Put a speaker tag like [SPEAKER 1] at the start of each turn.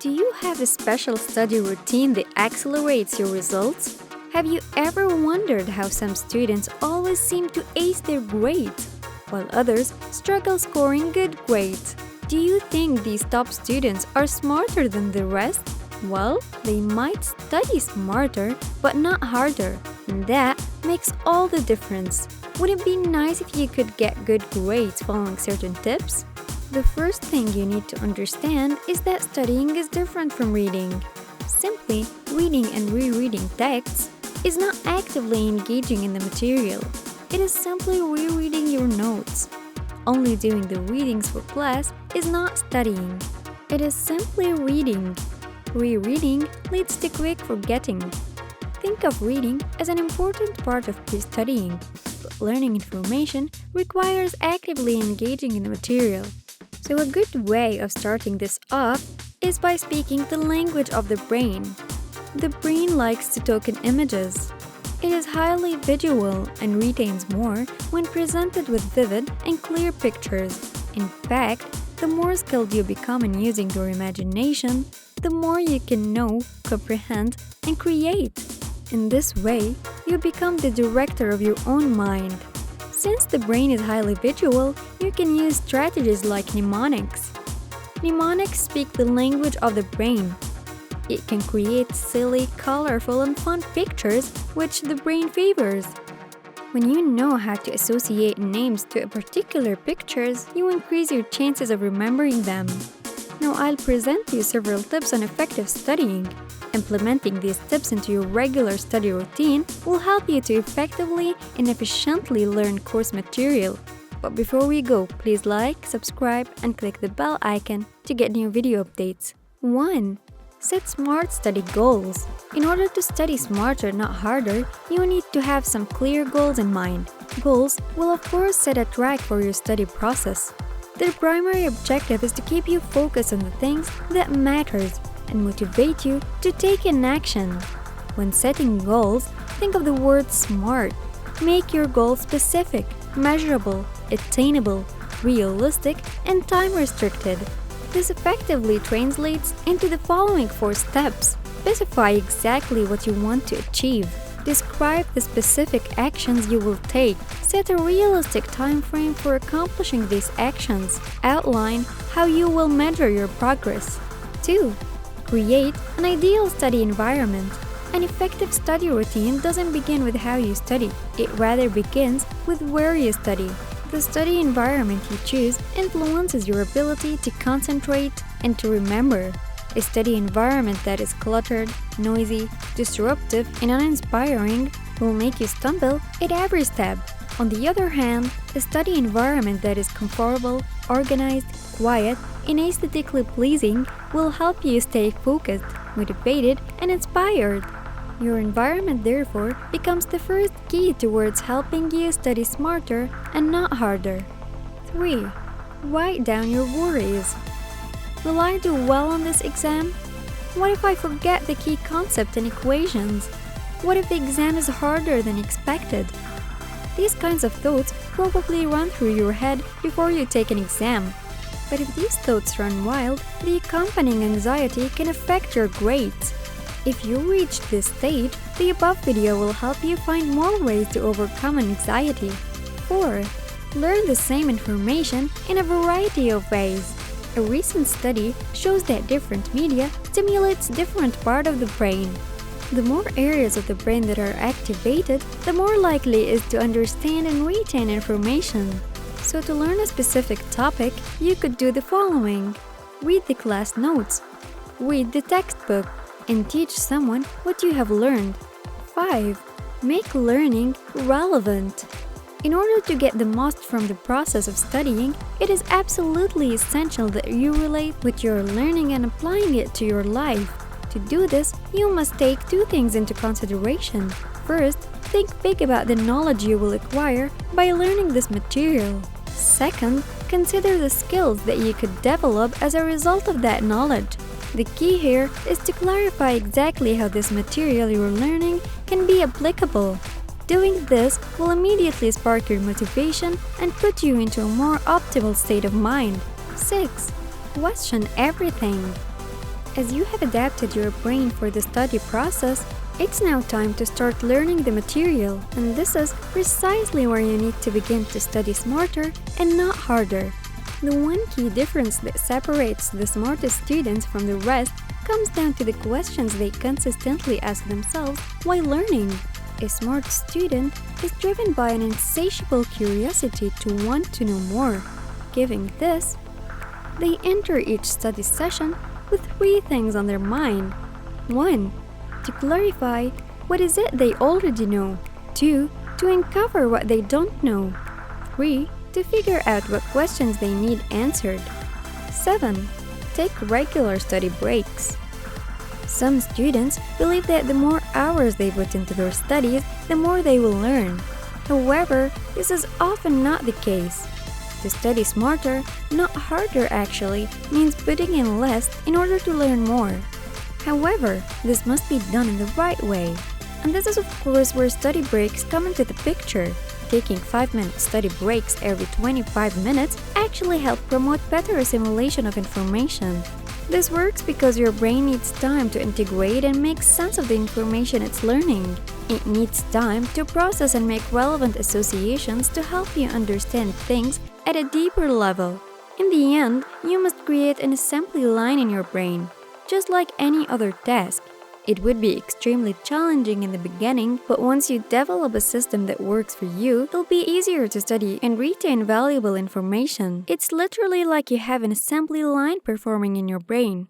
[SPEAKER 1] Do you have a special study routine that accelerates your results? Have you ever wondered how some students always seem to ace their grades, while others struggle scoring good grades? Do you think these top students are smarter than the rest? Well, they might study smarter, but not harder, and that makes all the difference. Would it be nice if you could get good grades following certain tips? The first thing you need to understand is that studying is different from reading. Simply reading and rereading texts is not actively engaging in the material. It is simply rereading your notes. Only doing the readings for class is not studying. It is simply reading. Rereading leads to quick forgetting. Think of reading as an important part of studying, but learning information requires actively engaging in the material. So a good way of starting this off is by speaking the language of the brain. The brain likes to take in images. It is highly visual and retains more when presented with vivid and clear pictures. In fact, the more skilled you become in using your imagination, the more you can know, comprehend, and create. In this way, you become the director of your own mind. Since the brain is highly visual, you can use strategies like mnemonics. Mnemonics speak the language of the brain. It can create silly, colorful, and fun pictures which the brain favors. When you know how to associate names to particular pictures, you increase your chances of remembering them. Now I'll present you several tips on effective studying. Implementing these tips into your regular study routine will help you to effectively and efficiently learn course material. But before we go, please like, subscribe, and click the bell icon to get new video updates. 1. Set smart study goals. In order to study smarter, not harder, you need to have some clear goals in mind. Goals will of course set a track for your study process. Their primary objective is to keep you focused on the things that matters and motivate you to take an action. When setting goals, think of the word SMART. Make your goals specific, measurable, attainable, realistic, and time-restricted. This effectively translates into the following 4 steps. Specify exactly what you want to achieve. Describe the specific actions you will take. Set a realistic time frame for accomplishing these actions. Outline how you will measure your progress. 2. Create an ideal study environment. An effective study routine doesn't begin with how you study. It rather begins with where you study. The study environment you choose influences your ability to concentrate and to remember. A study environment that is cluttered, noisy, disruptive, and uninspiring will make you stumble at every step. On the other hand, a study environment that is comfortable, organized, quiet, and aesthetically pleasing will help you stay focused, motivated, and inspired. Your environment, therefore, becomes the first key towards helping you study smarter and not harder. 3. Write down your worries. Will I do well on this exam? What if I forget the key concept and equations? What if the exam is harder than expected? These kinds of thoughts probably run through your head before you take an exam. But if these thoughts run wild, the accompanying anxiety can affect your grades. If you reach this stage, the above video will help you find more ways to overcome anxiety. 4. Learn the same information in a variety of ways. A recent study shows that different media stimulates different part of the brain. The more areas of the brain that are activated, the more likely it is to understand and retain information. So to learn a specific topic, you could do the following. Read the class notes. Read the textbook and teach someone what you have learned. 5. Make learning relevant. In order to get the most from the process of studying, it is absolutely essential that you relate with your learning and applying it to your life. To do this, you must take 2 things into consideration. First, think big about the knowledge you will acquire by learning this material. Second, consider the skills that you could develop as a result of that knowledge. The key here is to clarify exactly how this material you're learning can be applicable. Doing this will immediately spark your motivation and put you into a more optimal state of mind. 6. Question everything. As you have adapted your brain for the study process, it's now time to start learning the material, and this is precisely where you need to begin to study smarter and not harder. The one key difference that separates the smartest students from the rest comes down to the questions they consistently ask themselves while learning. A smart student is driven by an insatiable curiosity to want to know more. Given this, they enter each study session with three things on their mind. 1. To clarify what is it they already know. 2. To uncover what they don't know. 3. To figure out what questions they need answered. 7. Take regular study breaks. Some students believe that the more hours they put into their studies, the more they will learn. However, this is often not the case. To study smarter, not harder actually, means putting in less in order to learn more. However, this must be done in the right way. And this is of course where study breaks come into the picture. Taking 5-minute study breaks every 25 minutes actually help promote better assimilation of information. This works because your brain needs time to integrate and make sense of the information it's learning. It needs time to process and make relevant associations to help you understand things at a deeper level. In the end, you must create an assembly line in your brain, just like any other task. It would be extremely challenging in the beginning, but once you develop a system that works for you, it'll be easier to study and retain valuable information. It's literally like you have an assembly line performing in your brain.